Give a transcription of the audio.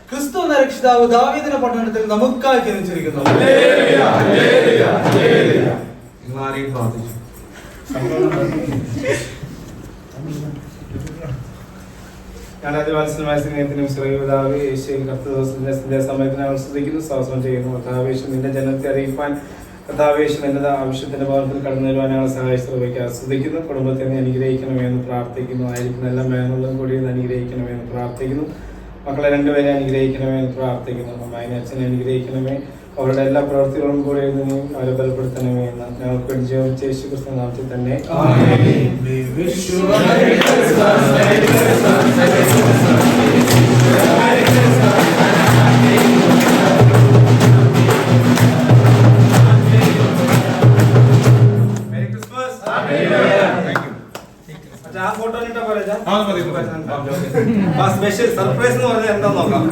ക്രിസ്തു എന്ന രക്ഷിതാവ് ദാവീദിന്റെ പട്ടണത്തിൽ നമുക്കായി ജനിച്ചിരിക്കുന്നു. പ്രാർത്ഥിച്ചു. ഞാൻ അതിവാത്സലമായ സ്നേഹത്തിനും ശ്രീപിതാവ് യേശുവിൽ കർത്തൃദിവസത്തിന്റെ സമയത്തിന് ഞങ്ങൾ ശ്രദ്ധിക്കുന്നു, സ്തോത്രം ചെയ്യുന്നു. കർത്താവേശം നിന്റെ ജനത്തെ അറിയിപ്പാൻ കർത്താവേശം എന്നത് ആവശ്യത്തിന്റെ ഭാഗത്തിൽ കടന്നു വരുവാൻ ഞങ്ങളെ സഹായിച്ചു ശ്രദ്ധിക്കുന്നു. കുടുംബത്തെ അനുഗ്രഹിക്കണമെന്ന് പ്രാർത്ഥിക്കുന്നു. ആയിരിക്കുന്ന എല്ലാ മേഖലകളും കൂടി അനുഗ്രഹിക്കണമെന്ന് പ്രാർത്ഥിക്കുന്നു. മക്കളെ രണ്ടുപേരെ അനുഗ്രഹിക്കണമെന്ന് പ്രാർത്ഥിക്കുന്നു. അമ്മായിനെ അച്ഛനെ അനുഗ്രഹിക്കണമേ. അവരുടെ എല്ലാ പ്രവൃത്തികളും കൂടെ അവരെ ബലപ്പെടുത്തണമേ എന്ന് ഞങ്ങൾക്ക് വേണ്ടി ജോലിച്ച യേശുക്രിസ്തു നാമത്തിൽ തന്നെ. ആ ഫോട്ടോ പോലെ സ്പെഷ്യൽ സർപ്രൈസ് എന്ന് പറഞ്ഞാൽ എന്താ നോക്കാം.